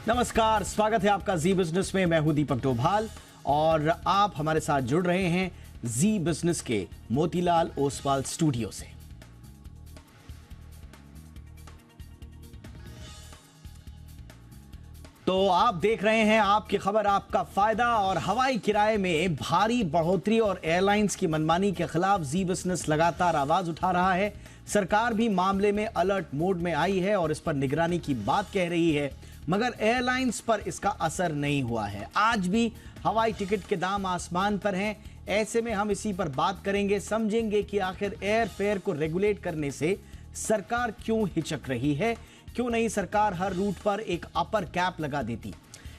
नमस्कार, स्वागत है आपका जी बिजनेस में। मैं हूं दीपक डोभाल और आप हमारे साथ जुड़ रहे हैं जी बिजनेस के मोतीलाल ओसवाल स्टूडियो से। तो आप देख रहे हैं आपकी खबर आपका फायदा, और हवाई किराए में भारी बढ़ोतरी और एयरलाइंस की मनमानी के खिलाफ जी बिजनेस लगातार आवाज उठा रहा है। सरकार भी मामले में अलर्ट मोड में आई है और इस पर निगरानी की बात कह रही है, मगर एयरलाइंस पर इसका असर नहीं हुआ है। आज भी हवाई टिकट के दाम आसमान पर हैं। ऐसे में हम इसी पर बात करेंगे, समझेंगे कि आखिर एयर फेयर को रेगुलेट करने से सरकार क्यों हिचक रही है। क्यों नहीं सरकार हर रूट पर एक अपर कैप लगा देती।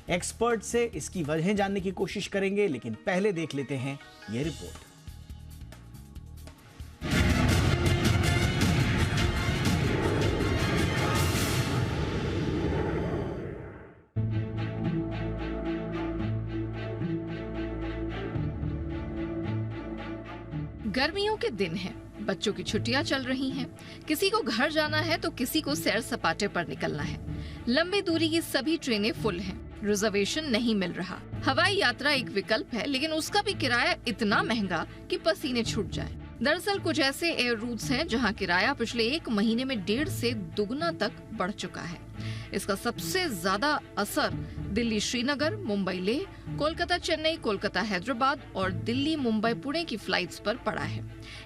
एक्सपर्ट से इसकी वजह जानने की कोशिश करेंगे, लेकिन पहले देख लेते हैं ये रिपोर्ट। गर्मियों के दिन हैं, बच्चों की छुट्टियां चल रही हैं, किसी को घर जाना है तो किसी को सैर सपाटे पर निकलना है। लंबी दूरी की सभी ट्रेनें फुल हैं, रिजर्वेशन नहीं मिल रहा। हवाई यात्रा एक विकल्प है, लेकिन उसका भी किराया इतना महंगा कि पसीने छूट जाए। दरअसल कुछ ऐसे एयर रूट्स हैं जहां किराया पिछले एक महीने में 1.5 से दुगना तक बढ़ चुका है। इसका सबसे ज्यादा असर दिल्ली श्रीनगर, मुंबई लेह, कोलकाता चेन्नई, कोलकाता हैदराबाद और दिल्ली मुंबई पुणे की फ्लाइट्स पर पड़ा है।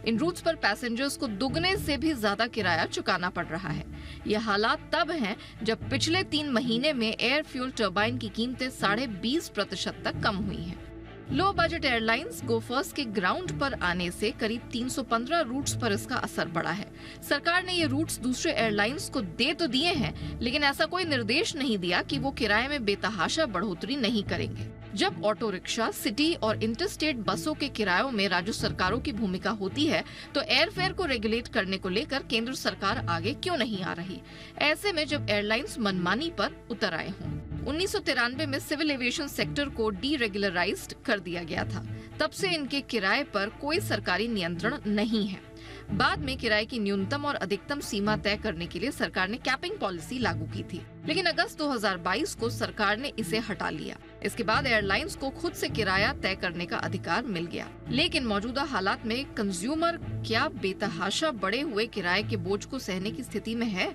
इन रूट्स पर पैसेंजर्स को दुगने से भी ज्यादा किराया चुकाना पड़ रहा है। यह हालात तब हैं जब पिछले 3 महीने में एयर फ्यूल टर्बाइन की कीमतें 20.5% तक कम हुई हैं। लो बजट एयरलाइंस गो फर्स्ट के ग्राउंड पर आने से करीब 315 रूट्स पर इसका असर पड़ा है। सरकार ने ये रूट्स दूसरे एयरलाइंस को दे तो दिए हैं, लेकिन ऐसा कोई निर्देश नहीं दिया कि वो किराए में बेतहाशा बढ़ोतरी नहीं करेंगे। जब ऑटो रिक्शा, सिटी और इंटरस्टेट बसों के किरायों में राज्य सरकारों की भूमिका होती है, तो एयरफेयर को रेगुलेट करने को लेकर केंद्र सरकार आगे क्यों नहीं आ रही? ऐसे में जब एयरलाइंस मनमानी पर उतर आए हों। 1993 में सिविल एविएशन सेक्टर को डीरेगुलराइज्ड कर दिया गया था। तब से इनके किराए पर कोई सरकारी नियंत्रण नहीं है। बाद में किराए की न्यूनतम और अधिकतम सीमा तय करने के लिए सरकार ने कैपिंग पॉलिसी लागू की थी, लेकिन अगस्त 2022 को सरकार ने इसे हटा लिया। इसके बाद एयरलाइंस को खुद से किराया तय करने का अधिकार मिल गया। लेकिन मौजूदा हालात में कंज्यूमर क्या बेतहाशा बढ़े हुए किराए के बोझ को सहने की स्थिति में है?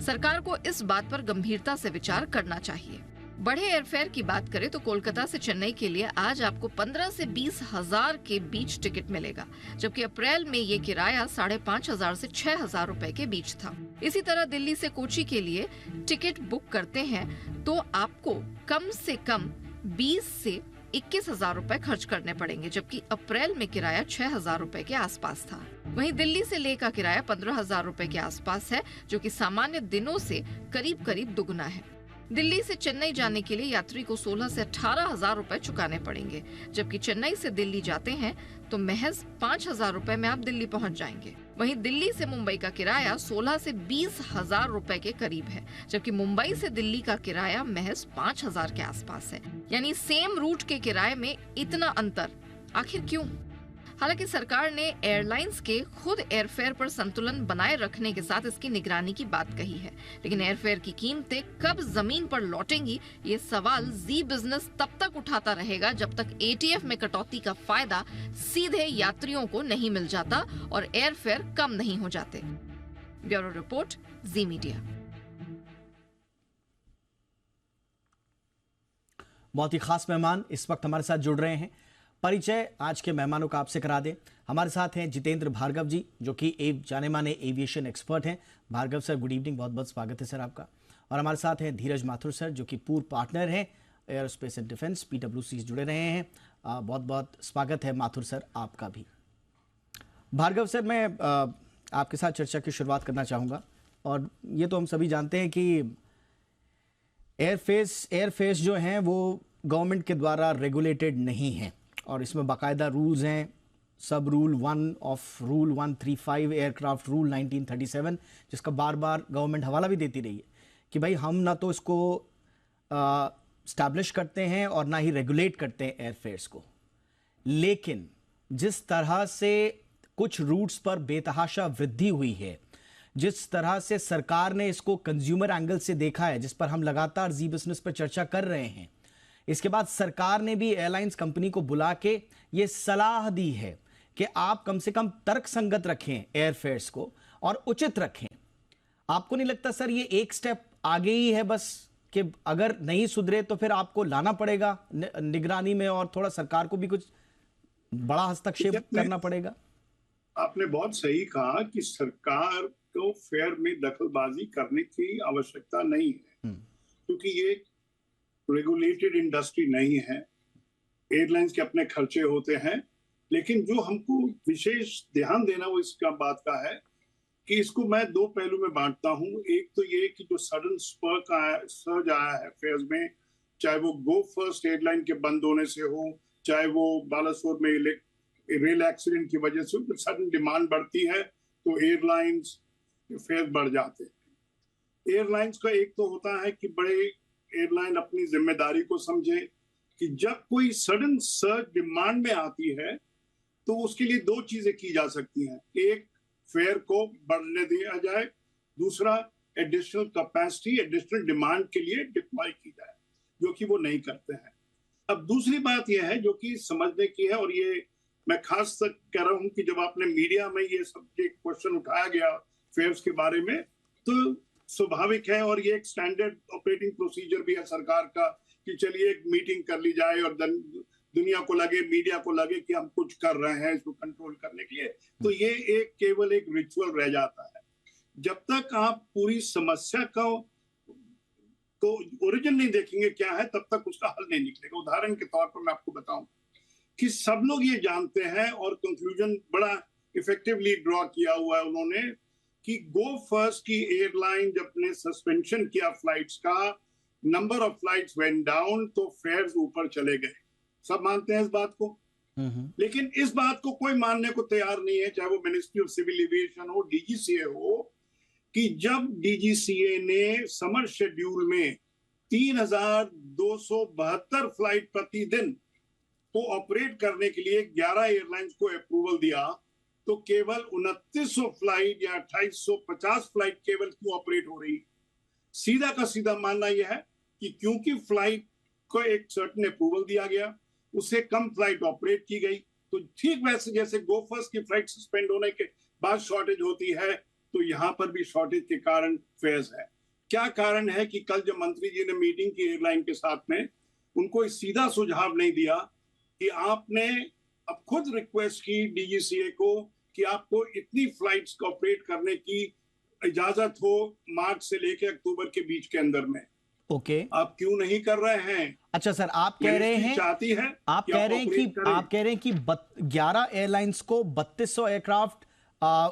सरकार को इस बात पर गंभीरता से विचार करना चाहिए। बढ़े एयरफेयर की बात करें तो कोलकाता से चेन्नई के लिए आज आपको 15 से 20 हजार के बीच टिकट मिलेगा, जबकि अप्रैल में ये किराया 5,500 से 6,000 रुपए के बीच था। इसी तरह दिल्ली से कोची के लिए टिकट बुक करते हैं तो आपको कम से कम 20 से 21,000 रुपए खर्च करने पड़ेंगे, जबकि अप्रैल में किराया 6,000 रुपए के आसपास था। वहीं दिल्ली से लेह का किराया 15,000 रुपए के आसपास है, जो कि सामान्य दिनों से करीब करीब दुगना है। दिल्ली से चेन्नई जाने के लिए यात्री को 16 से 18,000 रुपए चुकाने पड़ेंगे, जबकि चेन्नई से दिल्ली जाते हैं तो महज 5,000 रुपए में आप दिल्ली पहुंच जाएंगे। वहीं दिल्ली से मुंबई का किराया 16 से 20,000 रुपए के करीब है, जबकि मुंबई से दिल्ली का किराया महज 5,000 के आसपास है। यानी सेम रूट के किराए में इतना अंतर आखिर क्यों? हालांकि सरकार ने एयरलाइंस के खुद एयरफेयर पर संतुलन बनाए रखने के साथ इसकी निगरानी की बात कही है, लेकिन एयरफेयर की कीमतें कब जमीन पर लौटेंगी, ये सवाल जी बिजनेस तब तक उठाता रहेगा जब तक एटीएफ में कटौती का फायदा सीधे यात्रियों को नहीं मिल जाता और एयरफेयर कम नहीं हो जाते। ब्यूरो रिपोर्ट, जी मीडिया। बहुत ही खास मेहमान इस वक्त हमारे साथ जुड़ रहे हैं। परिचय आज के मेहमानों का आपसे करा दें। हमारे साथ हैं जितेंद्र भार्गव जी, जो कि जाने माने एविएशन एक्सपर्ट हैं। भार्गव सर, गुड इवनिंग, बहुत बहुत स्वागत है सर आपका। और हमारे साथ हैं धीरज माथुर सर, जो कि पूर्व पार्टनर हैं एयरोस्पेस एंड डिफेंस, PwC से जुड़े रहे हैं। बहुत बहुत स्वागत है माथुर सर आपका भी। भार्गव सर, मैं आपके साथ चर्चा की शुरुआत करना चाहूँगा। और ये तो हम सभी जानते हैं कि एयरफेस जो हैं वो गवर्नमेंट के द्वारा रेगुलेटेड नहीं हैं, और इसमें बाकायदा रूल्स हैं। सब rule 1 of rule 135 aircraft rule 1937, जिसका बार बार गवर्नमेंट हवाला भी देती रही है कि भाई हम ना तो इसको स्टैब्लिश करते हैं और ना ही रेगुलेट करते हैं एयरफेयर्स को। लेकिन जिस तरह से कुछ रूट्स पर बेतहाशा वृद्धि हुई है, जिस तरह से सरकार ने इसको कंज्यूमर एंगल से देखा है, जिस पर हम लगातार जी बिजनेस पर चर्चा कर रहे हैं, इसके बाद सरकार ने भी एयरलाइंस कंपनी को बुला के ये सलाह दी है कि आप कम से कम तर्कसंगत रखें एयरफेयर्स को और उचित रखें। आपको नहीं लगता सर ये एक स्टेप आगे ही है बस, कि अगर नहीं सुधरे तो फिर आपको लाना पड़ेगा निगरानी में और थोड़ा सरकार को भी कुछ बड़ा हस्तक्षेप करना पड़ेगा? आपने बहुत सही कहा कि सरकार को फेयर में दखलबाजी करने की आवश्यकता नहीं है, क्योंकि ये रेगुलेटेड इंडस्ट्री नहीं है। एयरलाइंस के अपने खर्चे होते हैं, लेकिन जो हमको विशेष ध्यान देना वो इसका बात का है कि इसको मैं दो पहलू में बांटता हूं। एक तो ये कि जो सडन सर्ज आया है फेयर्स में, चाहे वो गो फर्स्ट एयरलाइन के बंद होने से हो, चाहे वो बालासोर में रेल एक्सीडेंट की वजह से, तो सडन डिमांड बढ़ती है तो एयरलाइंस फेयर बढ़ जाते हैं। एयरलाइंस का एक तो होता है कि बड़े एयरलाइन अपनी जिम्मेदारी को समझे कि जब कोई सडन सर्ज डिमांड में आती है तो उसके लिए दो चीजें की जा सकती हैं। एक, फेयर को बढ़ने दिया जाए, दूसरा एडिशनल कैपेसिटी एडिशनल डिमांड के लिए डिप्लॉय की जाए, जो कि वो नहीं करते हैं। अब दूसरी बात यह है जो कि समझने की है, और ये मैं खास तक कह रहा हूं कि जब आपने मीडिया में ये सब क्वेश्चन उठाया गया फेयर्स के बारे में, तो स्वाभाविक है और ये एक स्टैंडर्ड ऑपरेटिंग प्रोसीजर भी है सरकार का कि चलिए एक मीटिंग कर ली जाए और दुनिया को लगे, मीडिया को लगे कि हम कुछ कर रहे हैं इसको कंट्रोल करने के लिए। तो ये एक केवल एक रिचुअल रह जाता है। जब तक आप पूरी समस्या को ओरिजिन नहीं देखेंगे क्या है, तब तक उसका हल नहीं निकलेगा। उदाहरण के तौर पर मैं आपको बताऊं कि सब लोग ये जानते हैं और कंक्लूजन बड़ा इफेक्टिवली ड्रॉ किया हुआ है उन्होंने कि गो फर्स्ट की एयरलाइन जब ने सस्पेंशन किया फ्लाइट्स का, number of flights went down, तो फेयर्स ऊपर चले गए। सब मानते हैं इस बात को, लेकिन इस बात को कोई मानने को तैयार नहीं है, चाहे वो मिनिस्ट्री ऑफ सिविल एविएशन हो, डीजीसीए हो, कि जब डीजीसीए ने समर शेड्यूल में 3272 फ्लाइट प्रतिदिन को ऑपरेट करने के लिए 11 एयरलाइंस को अप्रूवल दिया, तो केवल 2900 फ्लाइट या 2850 फ्लाइट केवल क्यों ऑपरेट हो रही? सीधा का सीधा मानना यह है कि क्योंकि फ्लाइट को एक सर्टेन अप्रूवल दिया गया, उससे कम फ्लाइट ऑपरेट की गई। तो ठीक वैसे जैसे गो फर्स्ट की फ्लाइट सस्पेंड होने के बाद शॉर्टेज होती है, तो यहां पर भी शॉर्टेज के कारण फेयर्स है। क्या कारण है कि कल जब मंत्री जी ने मीटिंग की एयरलाइन के साथ में, उनको सीधा सुझाव नहीं दिया कि आपने अब खुद रिक्वेस्ट की डीजीसीए को कि आपको इतनी फ्लाइट्स को ऑपरेट करने की इजाजत हो मार्च से लेकर अक्टूबर के बीच के अंदर में। ओके, आप क्यों नहीं कर रहे हैं? अच्छा सर, आप कह रहे हैं, चाहती है आप कह रहे हैं कि 11 एयरलाइंस को 3200 एयरक्राफ्ट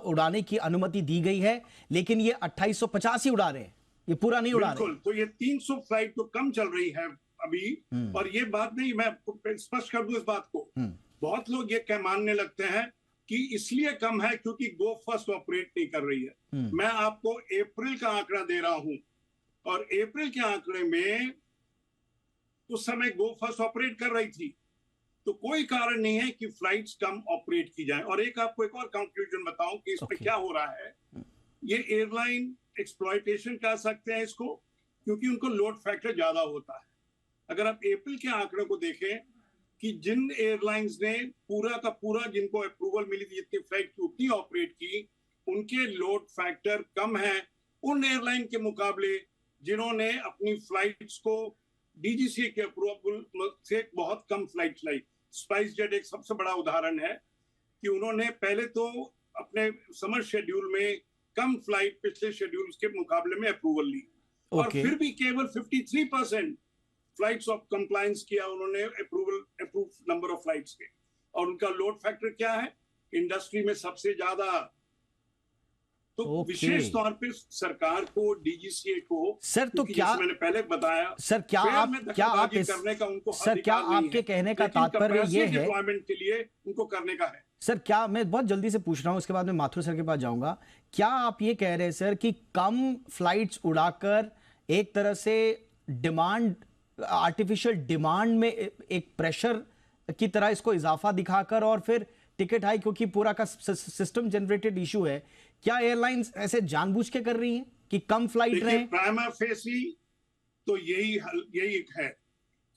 उड़ाने की अनुमति दी गई है, लेकिन ये 2850 ही उड़ा रहे हैं, ये पूरा नहीं उड़ा रहे। तो ये 300 फ्लाइट तो कम चल रही है अभी। और ये बात नहीं, मैं आपको स्पष्ट कर दूं इस बात को, बहुत लोग ये मानने लगते हैं कि इसलिए कम है क्योंकि गो फर्स्ट ऑपरेट नहीं कर रही है। मैं आपको अप्रैल का आंकड़ा दे रहा हूं, और अप्रैल के आंकड़े में उस समय गो फर्स्ट ऑपरेट कर रही थी, तो कोई कारण नहीं है कि फ्लाइट्स कम ऑपरेट की जाए। और आपको एक और कंक्लूजन बताऊं कि इसमें क्या हो रहा है। ये एयरलाइन एक्सप्लॉयटेशन कह सकते हैं इसको, क्योंकि उनको लोड फैक्टर ज्यादा होता है। अगर आप अप्रैल के आंकड़े को देखें कि जिन एयरलाइंस ने पूरा का पूरा, जिनको अप्रूवल मिली थी जितनी फ्लाइट की उतनी ऑपरेट की, उनके लोड फैक्टर कम है उन एयरलाइन के मुकाबले जिन्होंने अपनी फ्लाइट्स को डीजीसीए के अप्रूवल से बहुत कम फ्लाइट्स लाई। स्पाइस जेट एक सबसे बड़ा उदाहरण है कि उन्होंने पहले तो अपने समर शेड्यूल में कम फ्लाइट पिछले शेड्यूल के मुकाबले में अप्रूवल ली, और फिर भी केवल 53% फ्लाइट्स ऑफ कंप्लायंस किया उन्होंने अप्रूव नंबर ऑफ फ्लाइट्स के, और उनका लोड फैक्टर क्या है इंडस्ट्री में सबसे ज्यादा। तो विशेष तौर पे सरकार को, डीजीसीए को, सर, तो क्या मैंने पहले बताया, सर क्या आप करने का उनको सर क्या आपके कहने का तात्पर्य ये है डिप्लॉयमेंट के लिए उनको करने का है? सर क्या, मैं बहुत जल्दी से पूछ रहा हूं, उसके बाद मैं माथुर सर के पास जाऊंगा, क्या आप ये कह रहे हैं सर कि कम फ्लाइट्स उड़ाकर एक तरह से डिमांड, आर्टिफिशियल डिमांड में एक प्रेशर की तरह इसको इजाफा दिखाकर और फिर टिकट हाइक क्योंकि पूरा का सिस्टम जनरेटेड इशू है, क्या एयरलाइंस ऐसे जानबूझ के कर रही हैं कि कम फ्लाइट रहे? प्राइमा फेसी तो यही एक है,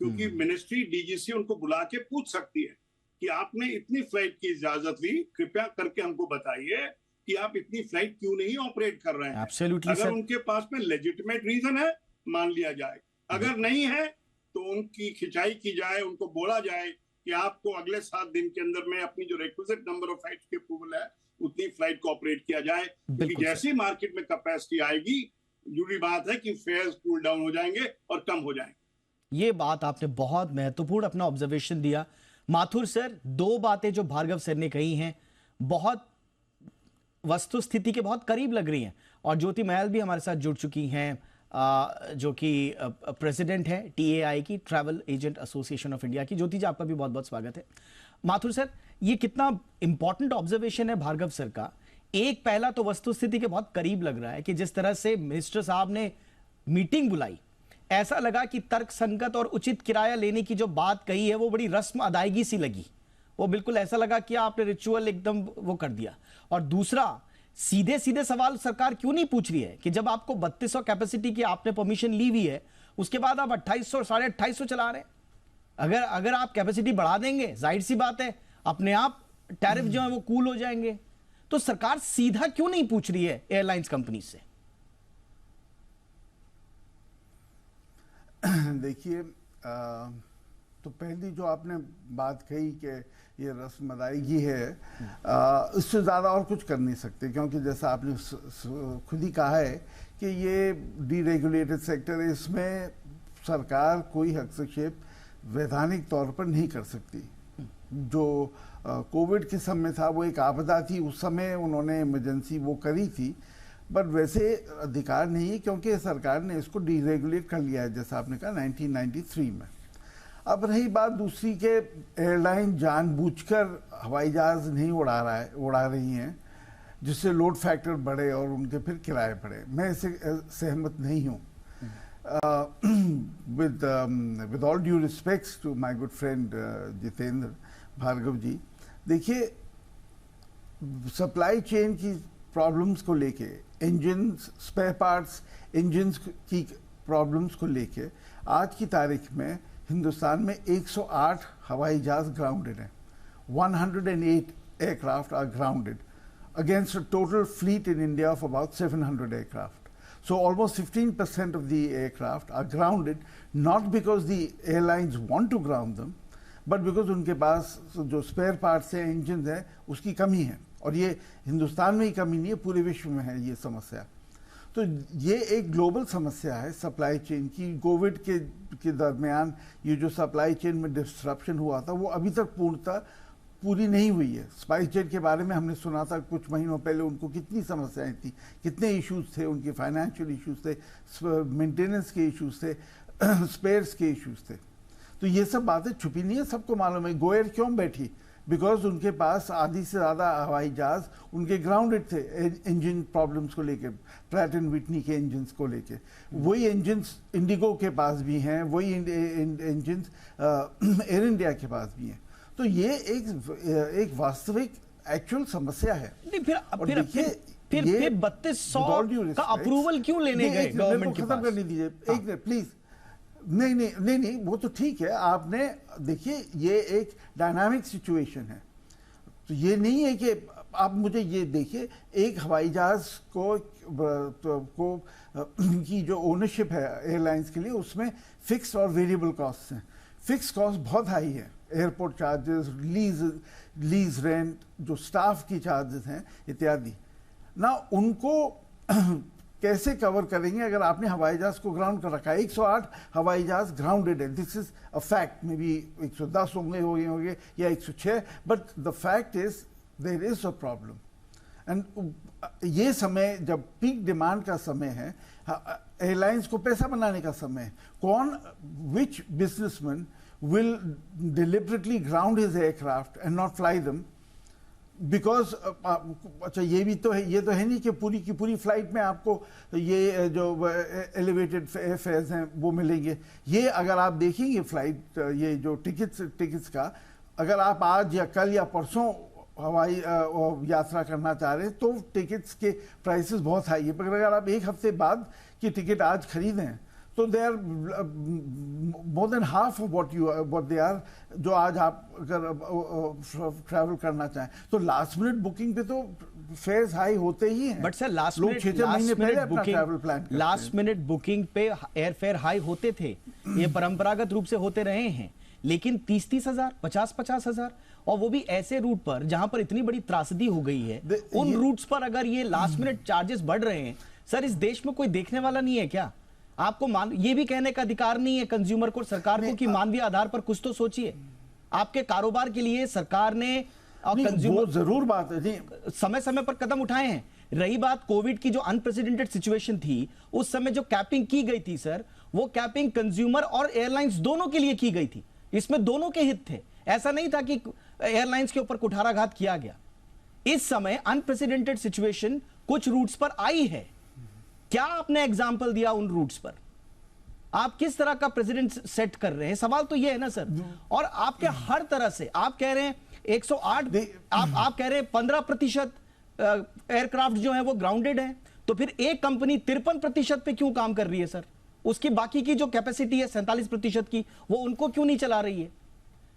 क्योंकि मिनिस्ट्री डीजीसी उनको बुला के पूछ सकती है कि आपने इतनी फ्लाइट की इजाजत ली, कृपया करके हमको बताइए कि आप इतनी फ्लाइट क्यों नहीं ऑपरेट कर रहे हैं। Absolutely, अगर sir. उनके पास में लेजिटिमेट रीजन है, मान लिया जाए, अगर नहीं है तो उनकी खिंचाई की जाए, उनको बोला जाए कि आपको अगले 7 दिन के अंदर में अपनी जो रिक्विजिट नंबर ऑफ फ्लाइट की अप्रूवल है उतनी फ्लाइट को ऑपरेट किया जाए, क्योंकि जैसी मार्केट में कैपेसिटी आएगी, जरूरी बात है कि फेयर्स कूल डाउन हो जाएंगे और कम हो जाएंगे। ये बात आपने बहुत महत्वपूर्ण अपना ऑब्जर्वेशन दिया। माथुर सर, 2 बातें जो भार्गव सर ने कही हैं बहुत वस्तु स्थिति के बहुत करीब लग रही हैं, और ज्योति महल भी हमारे साथ जुड़ चुकी हैं, जो कि प्रेसिडेंट है TAI की, travel agent association of India की। ज्योति जी, आपका भी बहुत बहुत स्वागत है। माथुर सर, ये कितना इंपॉर्टेंट ऑब्जर्वेशन है भार्गव सर का। एक पहला तो वस्तु स्थिति के बहुत करीब लग रहा है कि जिस तरह से मिनिस्टर साहब ने मीटिंग बुलाई, ऐसा लगा कि तर्क संगत और उचित किराया लेने की जो बात कही है वो बड़ी रस्म अदायगी सी लगी, वो बिल्कुल ऐसा लगा कि आपने रिचुअल एकदम वो कर दिया। और दूसरा, सीधे सीधे सवाल सरकार क्यों नहीं पूछ रही है कि जब आपको 3200 कैपेसिटी की आपने परमिशन ली हुई है, उसके बाद आप 2800 2850 चला रहे हैं। अगर आप कैपेसिटी बढ़ा देंगे, जाहिर सी बात है अपने आप टैरिफ जो है वो कूल हो जाएंगे। तो सरकार सीधा क्यों नहीं पूछ रही है एयरलाइंस कंपनी से? देखिए, तो पहली जो आपने बात कही कि ये रस्म अदायगी है, इससे ज़्यादा और कुछ कर नहीं सकते, क्योंकि जैसा आपने खुद ही कहा है कि ये डीरेगुलेटेड सेक्टर है, इसमें सरकार कोई हस्तक्षेप वैधानिक तौर पर नहीं कर सकती। जो कोविड के समय था वो एक आपदा थी, उस समय उन्होंने इमरजेंसी वो करी थी, बट वैसे अधिकार नहीं है, क्योंकि सरकार ने इसको डीरेगुलेट कर लिया है, जैसा आपने कहा 1993 में। अब रही बात दूसरी के एयरलाइन जानबूझकर हवाई जहाज नहीं उड़ा रही हैं जिससे लोड फैक्टर बढ़े और उनके फिर किराए बढ़े, मैं इससे सहमत नहीं हूँ। With all due respects to my good friend Jitendra Bhargava ji, देखिए सप्लाई चेन की प्रॉब्लम्स को लेके, इंजन स्पेयर पार्ट्स, इंजन्स की प्रॉब्लम्स को लेके आज की तारीख में हिंदुस्तान में 108 हवाई जहाज ग्राउंडेड हैं। 108 aircraft are grounded against a total fleet in India of about 700 aircraft. So almost 15% of the aircraft are grounded, not because the airlines want to ground them, but because उनके पास जो spare parts हैं, engines हैं, उसकी कमी है। और ये हिंदुस्तान में ही कमी नहीं है, पूरे विश्व में है ये समस्या। तो ये एक ग्लोबल समस्या है सप्लाई चेन की। कोविड के दरमियान ये जो सप्लाई चेन में डिस्ट्रप्शन हुआ था वो अभी तक पूर्णतः पूरी नहीं हुई है। स्पाइस जेट के बारे में हमने सुना था कुछ महीनों पहले, उनको कितनी समस्याएं थी, कितने इश्यूज थे, उनके फाइनेंशियल इश्यूज थे, मेंटेनेंस के इश्यूज थे, स्पेयर्स के इश्यूज थे। तो ये सब बातें छुपी नहीं है, सबको मालूम है। गोएयर क्यों बैठी? बिकॉज उनके पास आधी से ज़्यादा हवाई जहाज उनके ग्राउंडेड थे इंजन प्रॉब्लम्स को लेके, प्रैट एंड विटनी के इंजन्स को लेके। वही इंजन्स इंडिगो के पास भी हैं, वही इंजन्स एयर इंडिया के पास भी हैं। तो ये एक वास्तविक एक्चुअल समस्या है। नहीं, फिर 3200 का अप्रूवल क्यों लेने गए गवर्नमेंट के पास? खत्म करने दीजिए एक मिनट प्लीज। नहीं, वो तो ठीक है। आपने देखिए ये एक डायनामिक सिचुएशन है, तो ये नहीं है कि आप मुझे ये देखिए, एक हवाई जहाज को की जो ओनरशिप है एयरलाइंस के लिए, उसमें फिक्स और वेरिएबल कॉस्ट हैं। फिक्स कॉस्ट बहुत हाई है, एयरपोर्ट चार्जेस, लीज रेंट, जो स्टाफ की चार्जेस हैं इत्यादि ना, उनको कैसे कवर करेंगे अगर आपने हवाई जहाज को ग्राउंड कर रखा है? 108 हवाई जहाज ग्राउंडेड है, this is a fact. Maybe 110 होंगे या 106, but the fact is there is a problem. And ये समय जब पीक डिमांड का समय है, एयरलाइंस को पैसा बनाने का समय है, विच businessman will deliberately ground his aircraft and not fly them because अच्छा ये तो है नहीं कि पूरी की पूरी फ्लाइट में आपको ये जो एलिवेटेड फेयर्स हैं वो मिलेंगे। ये अगर आप देखेंगे फ्लाइट, ये जो टिकट्स का, अगर आप आज या कल या परसों हवाई यात्रा करना चाह रहे हैं तो टिकट्स के प्राइसेस बहुत हाई है। पर अगर आप एक हफ्ते बाद की टिकट आज खरीदें तो they are more than half of what they are जो आज आप अगर ट्रैवल करना चाहें तो लास्ट मिनट बुकिंग पे तो फेयर्स हाई होते ही हैं। बट सर लास्ट लोग 6 महीने पहले अपना ट्रैवल प्लान करते हैं। लास्ट मिनट बुकिंग पे एयर फेयर हाई होते थे, ये परंपरागत रूप से होते रहे हैं, लेकिन 30-30 हजार, 50-50 हजार, और वो भी ऐसे रूट पर जहां पर इतनी बड़ी त्रासदी हो गई है, उन रूट्स पर अगर ये लास्ट मिनट चार्जेस बढ़ रहे हैं, सर इस देश में कोई देखने वाला नहीं है क्या? आपको ये भी कहने का अधिकार नहीं है कंज्यूमर को, सरकार को, कि मानवीय आधार पर कुछ तो सोचिए। आपके कारोबार के लिए सरकार ने और कंज्यूमर जरूर बात है, समय समय पर कदम उठाए हैं। रही बात कोविड की, जो अनप्रेसिडेंटेड सिचुएशन थी, उस समय जो कैपिंग की गई थी सर, वो कैपिंग कंज्यूमर और एयरलाइंस दोनों के लिए की गई थी। इसमें दोनों के हित थे, ऐसा नहीं था कि एयरलाइंस के ऊपर कुठाराघात किया गया। इस समय अनप्रेसिडेंटेड सिचुएशन कुछ रूट्स पर आई है, क्या आपने एग्जाम्पल दिया उन रूट्स पर? आप किस तरह का प्रेसिडेंट सेट कर रहे हैं? सवाल तो यह है ना सर। और आपके हर तरह से आप कह रहे हैं 108, आप कह रहे हैं 15% एयरक्राफ्ट जो है वो ग्राउंडेड है, तो फिर एक कंपनी 53% पे क्यों काम कर रही है सर? उसकी बाकी की जो कैपेसिटी है 47% की, वो उनको क्यों नहीं चला रही है?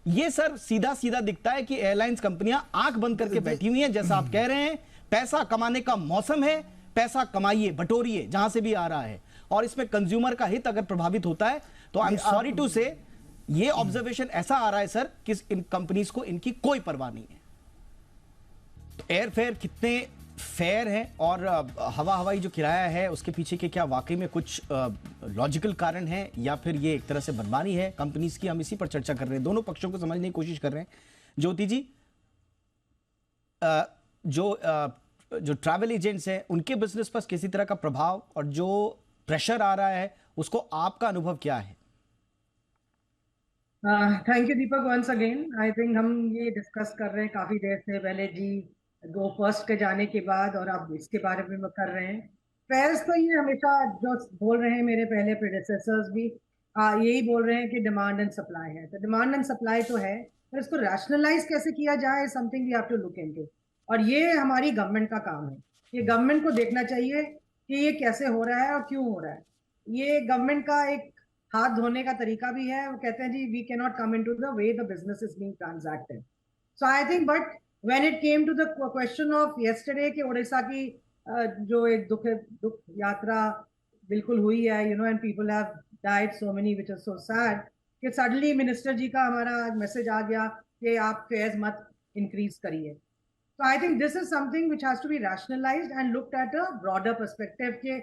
ये सर सीधा सीधा दिखता है कि एयरलाइंस कंपनियां आंख बंद करके बैठी हुई हैं। जैसा आप कह रहे हैं, पैसा कमाने का मौसम है, पैसा कमाइए, बटोरिए जहां से भी आ रहा है, और इसमें कंज्यूमर का हित अगर प्रभावित होता है तो आई एम सॉरी टू से ये ऑब्जर्वेशन ऐसा आ रहा है सर कि इन कंपनीज को इनकी कोई परवाह नहीं है। तो एयर फेयर कितने फेयर है और हवाई जो किराया है उसके पीछे के क्या वाकई में कुछ लॉजिकल कारण है या फिर ये एक तरह से मनमानी है कंपनीज की, हम इसी पर चर्चा कर रहे हैं। दोनों पक्षों को समझने की कोशिश कर रहे हैं। ज्योति जी, जो ट्रैवल एजेंट्स हैं उनके बिजनेस पर किसी तरह का प्रभाव और जो प्रेशर आ रहा है उसको आपका अनुभव क्या है? Thank you Deepak once again. I think हम ये डिस्कस कर रहे हैं काफी देर से, पहले जी गो फर्स्ट के जाने के बाद और अब इसके बारे में कर रहे हैं। फेयर्स तो ये हमेशा जो बोल रहे हैं मेरे पहले प्रेडिसेसर्स भी यही बोल रहे हैं कि डिमांड एंड सप्लाई है। तो डिमांड एंड सप्लाई तो है, पर इसको रैशनलाइज कैसे किया जाए, something we have to look into. और ये हमारी गवर्नमेंट का काम है। ये गवर्नमेंट को देखना चाहिए कि ये कैसे हो रहा है और क्यों हो रहा है। ये गवर्नमेंट का एक हाथ धोने का तरीका भी है। वो कहते हैं जी we can not come into the way the business is being transacted. So I think but when it came to the question of yesterday कि उड़ीसा की जो एक दुख यात्रा बिल्कुल हुई है, you know, and people have died so many which is so sad, कि सडनली मिनिस्टर जी का हमारा मैसेज आ गया कि आप फेयर्स मत इंक्रीज करिए। So I think this is something which has to be rationalized and looked at a broader perspective के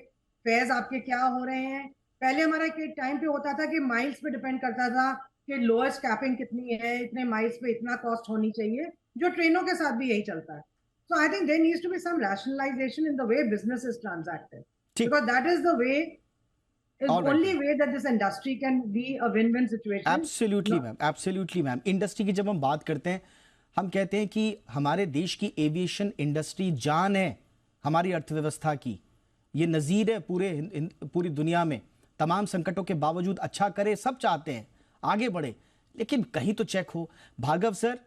fears आपके क्या हो रहे हैं। पहले हमारा एक टाइम पे होता था कि माइल्स पे डिपेंड करता था कि लोएस्ट कैपिंग कितनी है, इतने माइल्स पे इतना कॉस्ट होनी चाहिए, जो ट्रेनों के साथ भी यही चलता है। So I think there needs to be some rationalization in the way business is transacted, because that is the way, is only way that this industry can be a win-win situation. Absolutely ma'am, absolutely ma'am। Industry की जब हम बात करते हैं, हम कहते हैं कि हमारे देश की एविएशन इंडस्ट्री जान है हमारी अर्थव्यवस्था की, ये नज़ीर है पूरी दुनिया में। तमाम संकटों के बावजूद अच्छा करे, सब चाहते हैं आगे बढ़े, लेकिन कहीं तो चेक हो। भार्गव सर,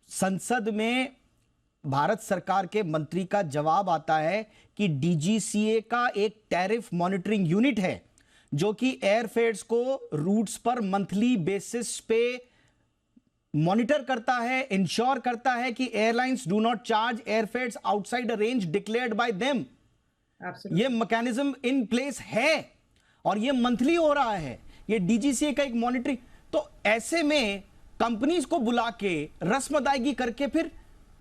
संसद में भारत सरकार के मंत्री का जवाब आता है कि डीजीसीए का एक टैरिफ मॉनिटरिंग यूनिट है जो कि एयरफेयर्स को रूट्स पर मंथली बेसिस पे मॉनिटर करता है, इंश्योर करता है कि airlines do not charge airfares outside a range declared by them. ये मैकेनिज्म इन प्लेस है और ये मंथली हो रहा है, ये डीजीसीए का एक मॉनिटरिंग। तो ऐसे में कंपनीज को बुला के रस्म अदायगी करके फिर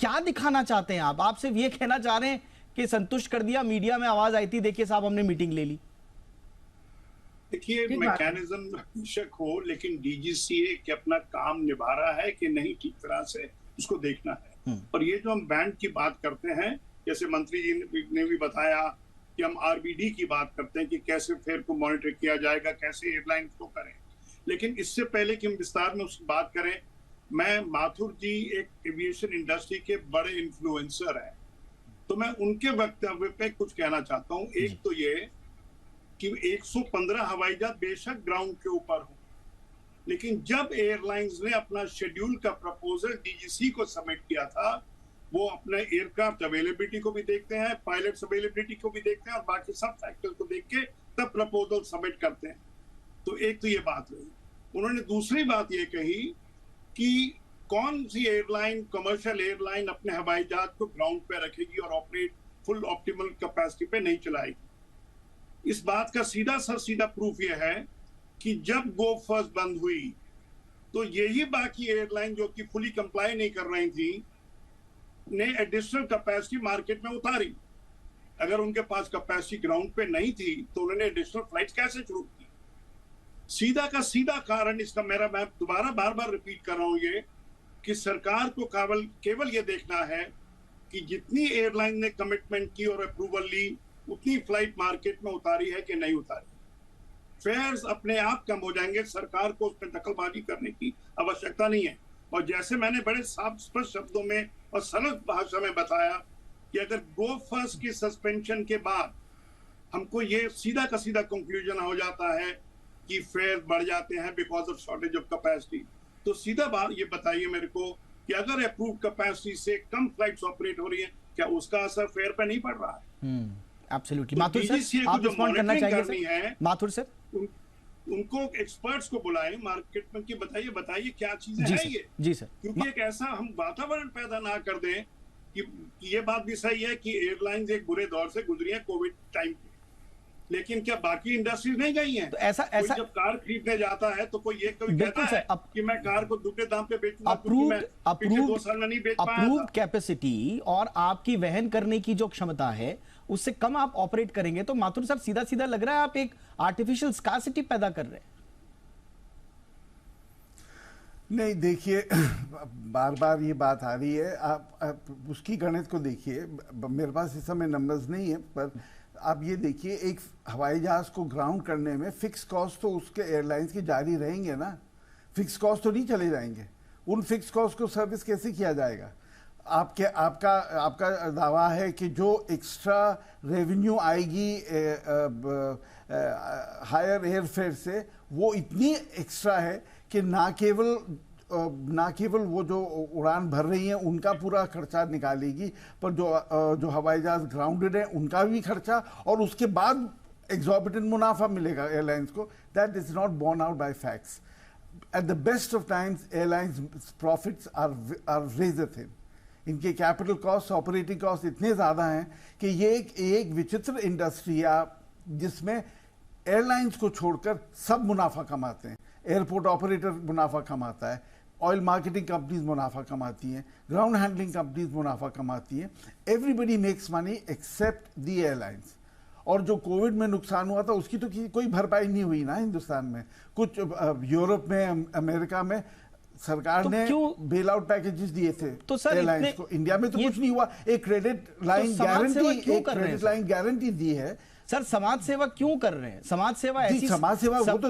क्या दिखाना चाहते हैं आप? सिर्फ ये कहना चाह रहे हैं कि संतुष्ट कर दिया, मीडिया में आवाज आई थी, देखिए साहब हमने मीटिंग ले ली। देखिए मैकेनिज्म बेशक हो, लेकिन डीजीसीए के अपना काम निभा रहा है कि नहीं ठीक तरह से, उसको देखना है। और ये जो हम बैंड की बात करते हैं, जैसे मंत्री जी ने भी बताया कि हम आरबीडी की बात करते हैं कि कैसे फेयर को मॉनिटर किया जाएगा, कैसे एयरलाइंस को करें। लेकिन इससे पहले कि हम विस्तार में उसकी बात करें, मैं माथुर जी एक एविएशन इंडस्ट्री के बड़े इन्फ्लुएंसर हैं, तो मैं उनके वक्तव्य पे कुछ कहना चाहता हूँ। एक तो ये कि 115 हवाई जहाज बेशक ग्राउंड के ऊपर हो, लेकिन जब एयरलाइंस ने अपना शेड्यूल का प्रपोजल डीजीसी को सबमिट किया था, वो अपने एयरक्राफ्ट अवेलेबिलिटी को भी देखते हैं, पायलट्स अवेलेबिलिटी को भी देखते हैं और बाकी सब फैक्टर्स को देख के तब प्रपोजल सबमिट करते हैं। तो एक तो ये बात रही। उन्होंने दूसरी बात ये कही कि कौन सी एयरलाइन, कमर्शियल एयरलाइन अपने हवाई जहाज को ग्राउंड पे रखेगी और ऑपरेट फुल ऑप्टिमल कैपेसिटी पे नहीं चलाएगी। इस बात का सीधा सा सीधा प्रूफ ये है कि जब गो फर्स्ट बंद हुई तो यही बाकी एयरलाइन जो कि फुली कंप्लाई नहीं कर रही थी ने एडिशनल कैपेसिटी मार्केट में उतारी। अगर उनके पास कैपेसिटी ग्राउंड पे नहीं थी तो उन्होंने एडिशनल फ्लाइट्स कैसे शुरू की? सीधा का सीधा कारण इसका मैं दोबारा बार बार रिपीट कर रहा हूं ये कि सरकार को केवल ये देखना है कि जितनी एयरलाइन ने कमिटमेंट की और अप्रूवल ली उतनी फ्लाइट मार्केट में उतारी है कि नहीं उतारी। फेयर्स अपने आप कम हो जाएंगे, सरकार को उसमें दखलबाजी करने की आवश्यकता नहीं है। और जैसे मैंने बड़े साफ स्पष्ट शब्दों में और सरल भाषा में बताया कि अगर गो फर्स्ट की सस्पेंशन के बाद हमको ये सीधा का सीधा कंक्लूजन हो जाता है कि फेयर बढ़ जाते हैं because of shortage of capacity, तो सीधा बात ये बताइए मेरे को कि अगर अप्रूव कैपेसिटी से कम फ्लाइट्स ऑपरेट हो रही है, क्या उसका असर फेयर पे नहीं पड़ रहा है? एब्सोल्युटली। माथुर सर, आप रिस्पॉन्ड करना चाहिए सर? माथुर सर, उनको एक्सपर्ट्स को बुलाएं मार्केट में कि बताइए क्या चीजें हैं ये। जी सर। क्योंकि एक ऐसा हम वातावरण पैदा ना कर दें कि ये बात भी सही है कि एयरलाइंस एक बुरे दौर से गुजरी है कोविड टाइम पे, लेकिन क्या बाकी इंडस्ट्रीज नहीं गई हैं? तो ऐसा जब कार खरीदने जाता है तो कोई ये कभी कहता है कि मैं कार को दुगने दाम पे बेचूंगा क्योंकि मैं पिछले 2 साल में नहीं बेच पाया था। अप्रूव्ड कैपेसिटी और आपकी वहन करने की जो क्षमता है उससे कम आप ऑपरेट करेंगे तो माथुर सर सीधा सीधा लग रहा है आप एक आर्टिफिशियल स्कार्सिटी पैदा कर रहे हैं। नहीं, देखिए बार बार ये बात आ रही है, आप उसकी गणित को देखिए। मेरे पास इस समय नंबर्स नहीं है, पर आप ये देखिए एक हवाई जहाज को ग्राउंड करने में फिक्स कॉस्ट तो उसके एयरलाइंस के जारी रहेंगे ना, फिक्स कॉस्ट तो नहीं चले जाएंगे। उन फिक्स कॉस्ट को सर्विस कैसे किया जाएगा? आपका दावा है कि जो एक्स्ट्रा रेवेन्यू आएगी हायर एयर फेयर से वो इतनी एक्स्ट्रा है कि ना केवल वो जो उड़ान भर रही हैं उनका पूरा खर्चा निकालेगी, पर जो हवाई जहाज ग्राउंडेड है उनका भी खर्चा और उसके बाद एग्जॉर्बिटेंट मुनाफा मिलेगा एयरलाइंस को। That is not borne out by facts. At the best of times airlines profits are razor thin. इनके कैपिटल कॉस्ट, ऑपरेटिंग कॉस्ट इतने ज़्यादा हैं कि ये एक विचित्र इंडस्ट्री है जिसमें एयरलाइंस को छोड़कर सब मुनाफा कमाते हैं। एयरपोर्ट ऑपरेटर मुनाफा कमाता है, ऑयल मार्केटिंग कंपनीज मुनाफा कमाती हैं, ग्राउंड हैंडलिंग कंपनीज मुनाफा कमाती हैं। Everybody makes money except the airlines. और जो कोविड में नुकसान हुआ था उसकी तो कोई भरपाई नहीं हुई ना हिंदुस्तान में। कुछ यूरोप में, अमेरिका में सरकार ने बेल आउट पैकेजेस दिए थे तो एयरलाइंस को। इंडिया में तो कुछ नहीं हुआ। एक क्रेडिट लाइन गारंटी दी है। सर समाज सेवा क्यों कर रहे हैं? समाज सेवा ऐसी, समाज सेवा वो तो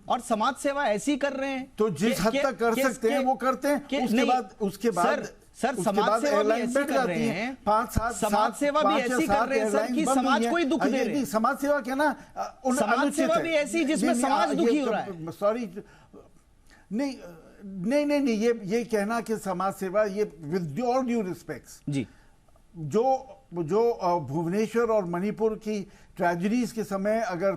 और समाज सेवा ऐसी कर रहे हैं तो जिस हद तक कर सकते हैं वो करते हैं। उसके बाद सर समाज सेवा भी ऐसी कर रहे हैं, 5-7 समाज सेवा भी ऐसी कर रहे हैं सर कि समाज को ही दुख दे रहे हैं। समाज सेवा क्या ना, समाज सेवा भी ऐसी जिसमें समाज दुखी हो रहा है। सॉरी, नहीं, ये कहना कि समाज सेवा, ये विद ऑल ड्यू रिस्पेक्ट्स जी, जो भुवनेश्वर और मणिपुर की ट्रेजेडीज के समय अगर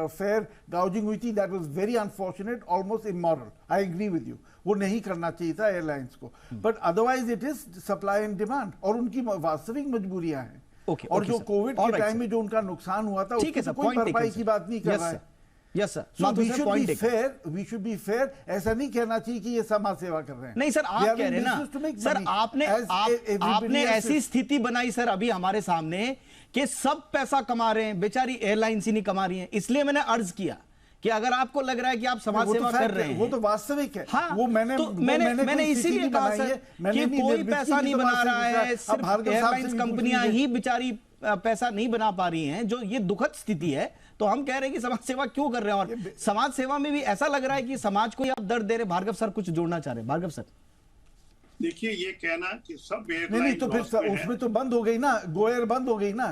फेयर गाउजिंग हुई थी, that was very unfortunate, almost immoral. I agree with you, वो नहीं करना चाहिए था एयरलाइंस को, but otherwise it is supply and demand और उनकी वास्तविक मजबूरियां हैं। और जो कोविड के टाइम में जो उनका नुकसान हुआ था उसकी कोई भरपाई की बात नहीं कर रहा है। Yes sir, we should be fair. ऐसा नहीं कहना चाहिए कि ये समाज सेवा कर रहे हैं। नहीं सर, आप कह रहे हैं ना सर, आपने ऐसी स्थिति बनाई सर अभी हमारे सामने कि सब पैसा कमा रहे हैं, बेचारी एयरलाइंस ही नहीं कमा रही हैं। इसलिए मैंने अर्ज किया कि अगर आपको लग रहा है कि आप समाज सेवा कर रहे हैं, वो तो वास्तविक है। हाँ, वो मैंने इसीलिए कहा सर कि कोई पैसा नहीं बना रहा है, सिर्फ एयरलाइंस कंपनियां ही बेचारी पैसा नहीं बना पा रही हैं, जो ये दुखद स्थिति है। तो हम कह रहे हैं कि समाज सेवा क्यों कर रहे हैं, और समाज सेवा में भी ऐसा लग रहा है कि समाज को ही आप दर्द दे रहे। भार्गव सर कुछ जोड़ना चाह रहे हैं? भार्गव सर, देखिए ये कहना कि सब नहीं तो फिर उसमें तो बंद हो गई ना, गोएयर बंद हो गई ना।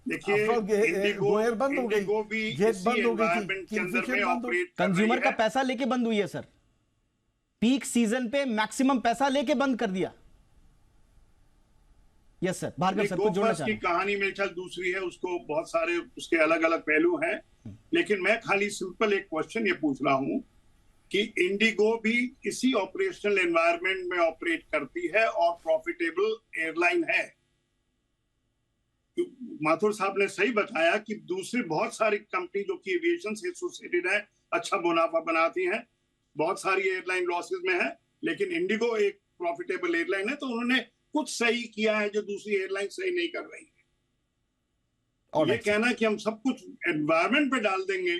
देखिए गोयर बंद हो गई, इंडिगो भी जेट इसी बंद हो गई थी, एनवायरनमेंट के अंदर किंगफिशर में बंद हो गई। ऑपरेट कर रही कंज्यूमर का है। पैसा लेके बंद हुई है सर, पीक सीजन पे मैक्सिमम पैसा लेके बंद कर दिया। यस सर, भार्गव सर कुछ जोड़ना गोफर्स चाह की रहे हैं। कहानी मेरे ख्याल दूसरी है, उसको बहुत सारे उसके अलग अलग पहलू हैं, लेकिन मैं खाली सिंपल एक क्वेश्चन ये पूछ रहा हूं कि इंडिगो भी इसी ऑपरेशनल एनवायरनमेंट में ऑपरेट करती है और प्रॉफिटेबल एयरलाइन है। माथुर साहब ने सही बताया कि दूसरी बहुत सारी कंपनी जो कि एविएशन से एसोसिएटेड है, अच्छा मुनाफा बनाती हैं, बहुत सारी एयरलाइन लॉसेस में है, लेकिन इंडिगो एक प्रॉफिटेबल एयरलाइन है, तो उन्होंने कुछ सही किया है जो दूसरी एयरलाइन सही नहीं कर रही है। ये कहना कि हम सब कुछ एनवायरनमेंट पे डाल देंगे,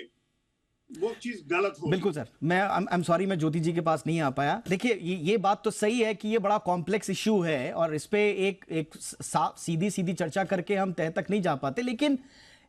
वो चीज गलत हो। बिल्कुल सर, मैं आई एम सॉरी मैं ज्योति जी के पास नहीं आ पाया। देखिए ये बात तो सही है कि ये बड़ा कॉम्प्लेक्स इश्यू है और इस पे एक सीधी चर्चा करके हम तह तक नहीं जा पाते, लेकिन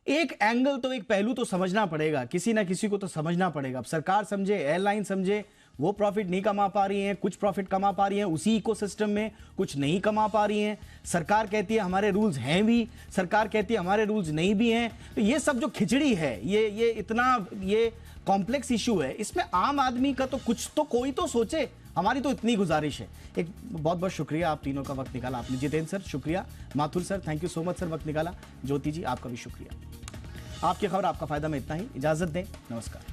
एक एंगल तो, एक पहलू तो समझना पड़ेगा, किसी ना किसी को तो समझना पड़ेगा। अब सरकार समझे, एयरलाइन समझे, वो प्रॉफिट नहीं कमा पा रही हैं, कुछ प्रॉफिट कमा पा रही हैं उसी इकोसिस्टम में, कुछ नहीं कमा पा रही हैं। सरकार कहती है हमारे रूल्स हैं भी, सरकार कहती है हमारे रूल्स नहीं भी हैं। तो ये सब जो खिचड़ी है, ये इतना ये कॉम्प्लेक्स इशू है, इसमें आम आदमी का तो कुछ तो कोई तो सोचे। हमारी तो इतनी गुजारिश है। एक बहुत बहुत शुक्रिया, आप तीनों का वक्त निकाला आपने। जितेंद्र सर शुक्रिया, Mathur sir thank you so much sir, वक्त निकाला। ज्योति जी आपका भी शुक्रिया। आपकी खबर आपका फायदा में इतना ही, इजाजत दें, नमस्कार।